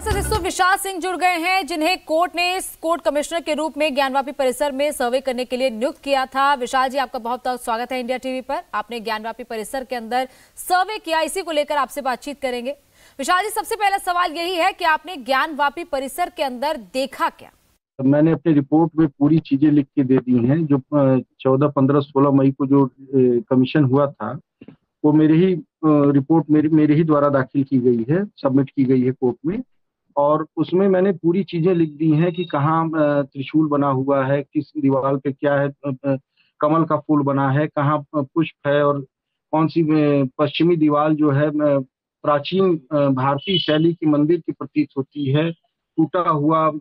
दोस्तों विशाल सिंह जुड़ गए हैं, जिन्हें कोर्ट ने कोर्ट कमिश्नर के रूप में ज्ञानवापी परिसर में सर्वे करने के लिए नियुक्त किया था। विशाल जी, आपका बहुत बहुत स्वागत है इंडिया टीवी पर। आपने ज्ञानवापी परिसर के अंदर सर्वे किया, इसी को लेकर आपसे बातचीत करेंगे। विशाल जी, सबसे पहला सवाल यही है कि आपने ज्ञानवापी परिसर के अंदर देखा क्या? मैंने अपनी रिपोर्ट में पूरी चीजें लिख के दे दी हैं। जो 14, 15, 16 मई को जो कमीशन हुआ था, वो मेरी ही रिपोर्ट मेरे ही द्वारा दाखिल की गई है, सबमिट की गई है कोर्ट में। और उसमें मैंने पूरी चीजें लिख दी हैं कि कहाँ त्रिशूल बना हुआ है, किस दीवार पे क्या है, कमल का फूल बना है, कहाँ पुष्प है, और कौन सी पश्चिमी दीवार जो है प्राचीन भारतीय शैली की मंदिर की प्रतीत होती है। टूटा हुआ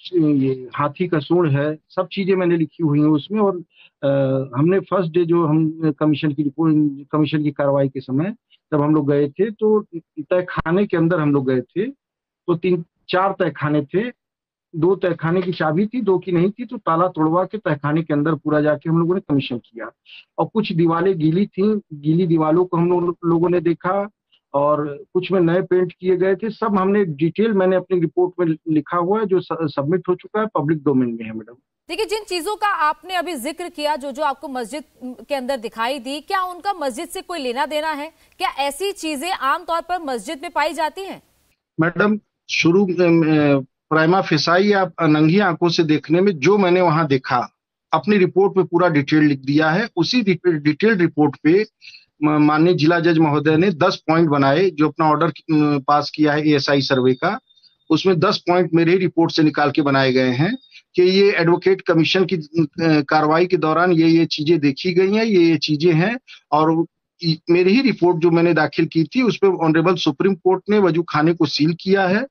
ये हाथी का सूंड है, सब चीजें मैंने लिखी हुई हैं उसमें। और हमने फर्स्ट डे जो हम कमीशन की कार्रवाई के समय जब हम लोग गए थे, तो तहखाने के अंदर हम लोग गए थे, तो 4 तहखाने थे। 2 तहखाने की चाबी थी, 2 की नहीं थी, तो ताला तोड़वा के तहखाने के अंदर पूरा जाके हम लोगों ने कमीशन किया। और कुछ दीवारें गीली थी, गीली दीवारों को हम लोगों ने देखा, और कुछ में नए पेंट किए गए थे। सब हमने डिटेल मैंने अपनी रिपोर्ट में लिखा हुआ है, जो सबमिट हो चुका है, पब्लिक डोमेन में है मैडम। देखिए, जिन चीजों का आपने अभी जिक्र किया, जो आपको मस्जिद के अंदर दिखाई दी, क्या उनका मस्जिद से कोई लेना देना है? क्या ऐसी चीजें आमतौर पर मस्जिद में पाई जाती हैं? मैडम, शुरू प्राइमा फेसाई या नंगी आंखों से देखने में जो मैंने वहां देखा, अपनी रिपोर्ट में पूरा डिटेल लिख दिया है। उसी डिटेल रिपोर्ट पे माननीय जिला जज महोदय ने 10 पॉइंट बनाए, जो अपना ऑर्डर पास किया है एएसआई सर्वे का। उसमें 10 पॉइंट मेरे ही रिपोर्ट से निकाल के बनाए गए हैं कि ये एडवोकेट कमीशन की कार्रवाई के दौरान ये चीजें देखी गई हैं, ये चीजें हैं। और मेरी ही रिपोर्ट जो मैंने दाखिल की थी, उस पर ऑनरेबल सुप्रीम कोर्ट ने वजू खाने को सील किया है,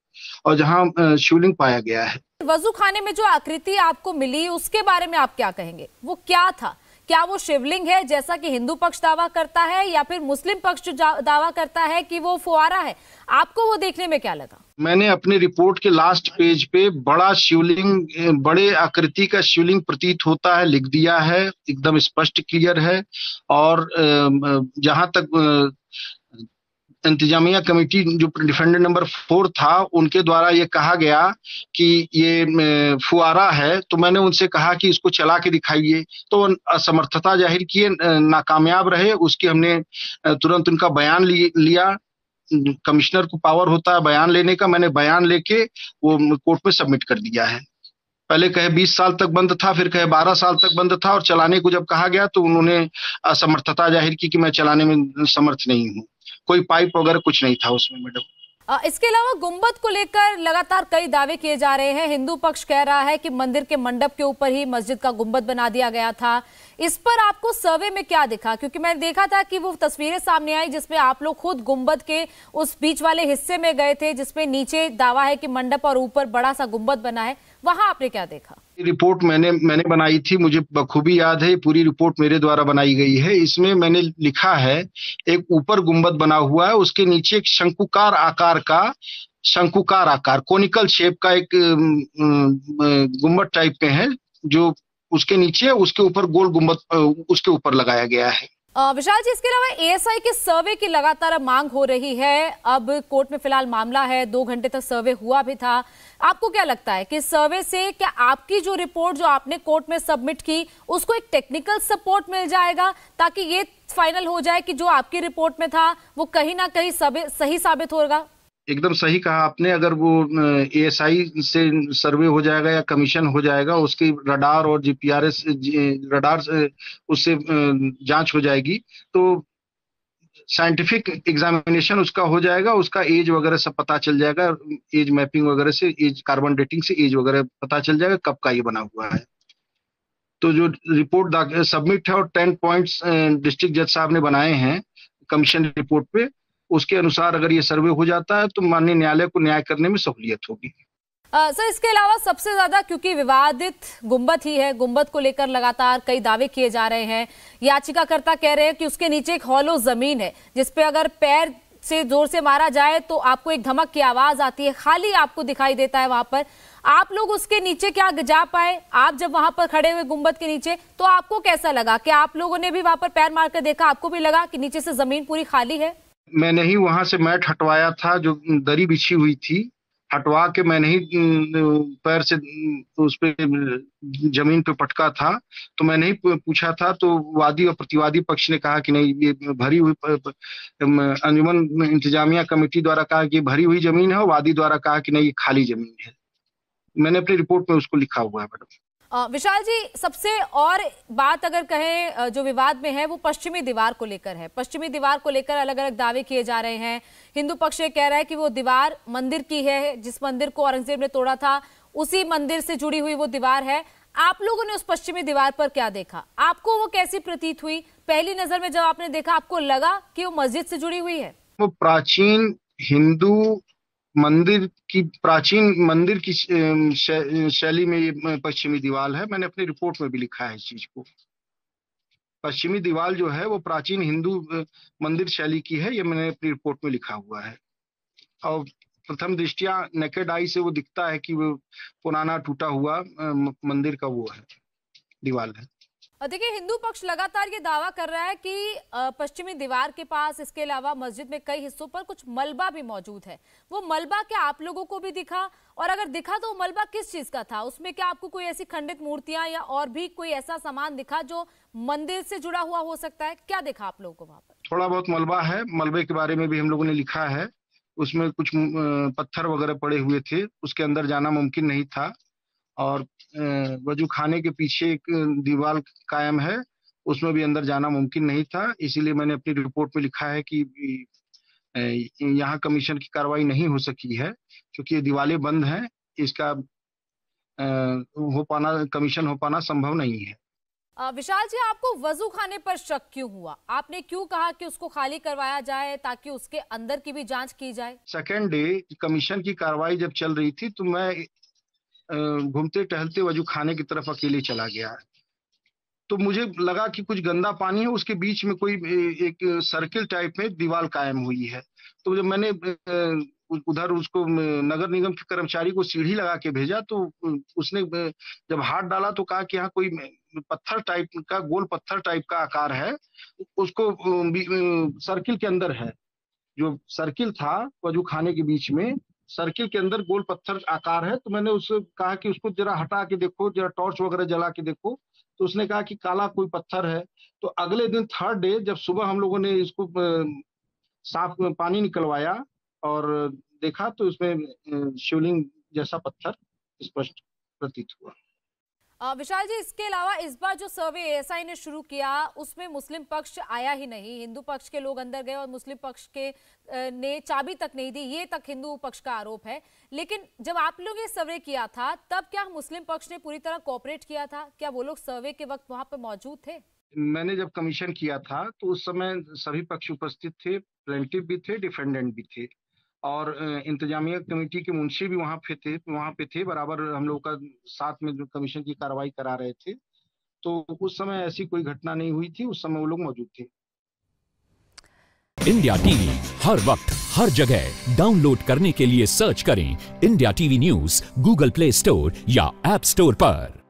और जहां शिवलिंग पाया गया है। वजू खाने में जो आकृति आपको मिली, उसके बारे में आप क्या कहेंगे? वो क्या था? क्या वो शिवलिंग है जैसा कि हिंदू पक्ष दावा करता है, या फिर मुस्लिम पक्ष दावा करता है कि वो फुआरा है? आपको वो देखने में क्या लगा? मैंने अपनी रिपोर्ट के लास्ट पेज पे बड़ा शिवलिंग, बड़े आकृति का शिवलिंग प्रतीत होता है लिख दिया है, एकदम स्पष्ट क्लियर है। और जहां तक इंतजामिया कमेटी जो डिफेंडेंट नंबर 4 था, उनके द्वारा ये कहा गया कि ये फुआरा है, तो मैंने उनसे कहा कि इसको चला के दिखाइए, तो असमर्थता जाहिर किए, नाकामयाब रहे। उसकी हमने तुरंत उनका बयान लिया। कमिश्नर को पावर होता है बयान लेने का, मैंने बयान लेके वो कोर्ट में सबमिट कर दिया है। पहले कहे 20 साल तक बंद था, फिर कहे 12 साल तक बंद था, और चलाने को जब कहा गया तो उन्होंने असमर्थता जाहिर की कि मैं चलाने में समर्थ नहीं हूँ। कोई पाइप वगैरह कुछ नहीं था उसमें मैडम। इसके अलावा गुंबद को लेकर लगातार कई दावे किए जा रहे हैं। हिंदू पक्ष कह रहा है कि मंदिर के मंडप के ऊपर ही मस्जिद का गुंबद बना दिया गया था। इस पर आपको सर्वे में क्या दिखा? क्योंकि मैंने देखा था कि वो तस्वीरें सामने आई जिसमें आप लोग खुद गुंबद के उस बीच वाले हिस्से में गए थे, जिसमें नीचे दावा है कि मंडप और ऊपर बड़ा सा गुंबद बना है। वहां आपने क्या देखा? रिपोर्ट मैंने बनाई थी, मुझे बखूबी याद है। पूरी रिपोर्ट मेरे द्वारा बनाई गई है। इसमें मैंने लिखा है, एक ऊपर गुंबद बना हुआ है, उसके नीचे एक शंकुकार आकार कोनिकल शेप का एक गुंबद टाइप में है, जो उसके नीचे, उसके ऊपर गोल गुंबद उसके ऊपर लगाया गया है। विशाल जी, इसके अलावा एएसआई के सर्वे की लगातार मांग हो रही है। अब कोर्ट में फिलहाल मामला है, 2 घंटे तक सर्वे हुआ भी था। आपको क्या लगता है कि सर्वे से क्या आपकी जो रिपोर्ट जो आपने कोर्ट में सबमिट की, उसको एक टेक्निकल सपोर्ट मिल जाएगा, ताकि ये फाइनल हो जाए कि जो आपकी रिपोर्ट में था वो कहीं ना कहीं सही साबित होगा? एकदम सही कहा आपने। अगर वो एएसआई से सर्वे हो जाएगा या कमीशन हो जाएगा, उसकी रडार और जीपीआरएस रडार उससे जांच हो जाएगी, तो साइंटिफिक एग्जामिनेशन उसका हो जाएगा, उसका एज वगैरह सब पता चल जाएगा। एज मैपिंग वगैरह से, एज कार्बन डेटिंग से एज वगैरह पता चल जाएगा कब का ये बना हुआ है। तो जो रिपोर्ट सबमिट है और 10 पॉइंट्स डिस्ट्रिक्ट जज साहब ने बनाए हैं कमीशन रिपोर्ट पे, उसके अनुसार अगर ये सर्वे हो जाता है तो माननीय न्यायालय को न्याय करने में सहूलियत होगी। सर, इसके अलावा सबसे ज्यादा, क्योंकि विवादित गुंबद ही है, गुंबद को लेकर लगातार कई दावे किए जा रहे हैं। याचिकाकर्ता कह रहे हैं कि उसके नीचे एक हॉलो जमीन है, जिसपे अगर पैर से जोर से मारा जाए तो आपको एक धमक की आवाज आती है, खाली आपको दिखाई देता है वहां पर। आप लोग उसके नीचे क्या जा पाए? आप जब वहां पर खड़े हुए गुंबद के नीचे, तो आपको कैसा लगा? कि आप लोगों ने भी वहां पर पैर मारकर देखा, आपको भी लगा कि नीचे से जमीन पूरी खाली है? मैंने ही वहां से मैट हटवाया था, जो दरी बिछी हुई थी, हटवा के मैंने ही पैर से उस पे जमीन पे पटका था। तो मैंने ही पूछा था, तो वादी और प्रतिवादी पक्ष ने कहा कि नहीं, ये भरी हुई अंजुमन इंतजामिया कमेटी द्वारा कहा कि भरी हुई जमीन है, और वादी द्वारा कहा कि नहीं, ये खाली जमीन है। मैंने अपनी रिपोर्ट में उसको लिखा हुआ है मैडम। विशाल जी, सबसे और बात अगर कहें जो विवाद में है वो पश्चिमी दीवार को लेकर है। पश्चिमी दीवार को लेकर अलग अलग दावे किए जा रहे हैं। हिंदू पक्ष ये कह रहा है कि वो दीवार मंदिर की है, जिस मंदिर को औरंगजेब ने तोड़ा था उसी मंदिर से जुड़ी हुई वो दीवार है। आप लोगों ने उस पश्चिमी दीवार पर क्या देखा? आपको वो कैसी प्रतीत हुई? पहली नजर में जब आपने देखा, आपको लगा कि वो मस्जिद से जुड़ी हुई है? वो प्राचीन हिंदू प्राचीन मंदिर की शैली में ये पश्चिमी दीवार है। मैंने अपनी रिपोर्ट में भी लिखा है इस चीज को। पश्चिमी दीवार जो है वो प्राचीन हिंदू मंदिर शैली की है, ये मैंने अपनी रिपोर्ट में लिखा हुआ है। और प्रथम दृष्टया नेकेड आई से वो दिखता है कि वो पुराना टूटा हुआ मंदिर का वो है, दीवार है। देखिए, हिंदू पक्ष लगातार ये दावा कर रहा है कि पश्चिमी दीवार के पास इसके अलावा मस्जिद में कई हिस्सों पर कुछ मलबा भी मौजूद है। वो मलबा क्या आप लोगों को भी दिखा? और अगर दिखा तो वो मलबा किस चीज का था? उसमें क्या आपको कोई ऐसी खंडित मूर्तियां या और भी कोई ऐसा सामान दिखा जो मंदिर से जुड़ा हुआ हो सकता है? क्या देखा आप लोगों को वहां पर? थोड़ा बहुत मलबा है, मलबे के बारे में भी हम लोगों ने लिखा है। उसमें कुछ पत्थर वगैरह पड़े हुए थे, उसके अंदर जाना मुमकिन नहीं था। और वजू खाने के पीछे एक दीवार कायम है, उसमें भी अंदर जाना मुमकिन नहीं था। इसीलिए मैंने अपनी रिपोर्ट में लिखा है कि यहाँ कमीशन की कार्रवाई नहीं हो सकी है, क्योंकि ये दीवारें बंद हैं। इसका कमीशन हो पाना संभव नहीं है। विशाल जी, आपको वजू खाने पर शक क्यों हुआ? आपने क्यों कहा कि उसको खाली करवाया जाए ताकि उसके अंदर की भी जांच की जाए? सेकेंड डे कमीशन की कार्रवाई जब चल रही थी, तो मैं घूमते टहलते वजू खाने की तरफ अकेले चला गया। तो मुझे लगा कि कुछ गंदा पानी है, उसके बीच में कोई एक सर्किल टाइप में दीवार कायम हुई है। तो जब मैंने उधर उसको नगर निगम के कर्मचारी को सीढ़ी लगा के भेजा, तो उसने जब हाथ डाला तो कहा कि यहाँ कोई पत्थर टाइप का, गोल पत्थर टाइप का आकार है, उसको सर्किल के अंदर है। जो सर्किल था वजू खाने के बीच में, सर्किल के अंदर गोल पत्थर आकार है। तो मैंने उससे कहा कि उसको जरा हटा के देखो, जरा टॉर्च वगैरह जला के देखो। तो उसने कहा कि काला कोई पत्थर है। तो अगले दिन थर्ड डे जब सुबह हम लोगों ने इसको साफ पानी निकलवाया और देखा, तो उसमें शिवलिंग जैसा पत्थर स्पष्ट प्रतीत हुआ। विशाल जी, इसके अलावा इस बार जो सर्वे एएसआई ने शुरू किया उसमें मुस्लिम पक्ष आया ही नहीं। हिंदू पक्ष के लोग अंदर गए और मुस्लिम पक्ष के ने चाबी तक नहीं दी, ये तक हिंदू पक्ष का आरोप है। लेकिन जब आप लोग ये सर्वे किया था, तब क्या मुस्लिम पक्ष ने पूरी तरह कोऑपरेट किया था? क्या वो लोग सर्वे के वक्त वहां पर मौजूद थे? मैंने जब कमीशन किया था तो उस समय सभी पक्ष उपस्थित थे, प्लेंटिफ भी थे, डिफेंडेंट भी थे, और इंतजामिया कमेटी के मुंशी भी वहां पे थे बराबर, हम लोग का साथ में जो कमीशन की कार्रवाई करा रहे थे। तो उस समय ऐसी कोई घटना नहीं हुई थी, उस समय वो लोग मौजूद थे। इंडिया टीवी हर वक्त हर जगह डाउनलोड करने के लिए सर्च करें India TV news Google play store या ऐप स्टोर पर।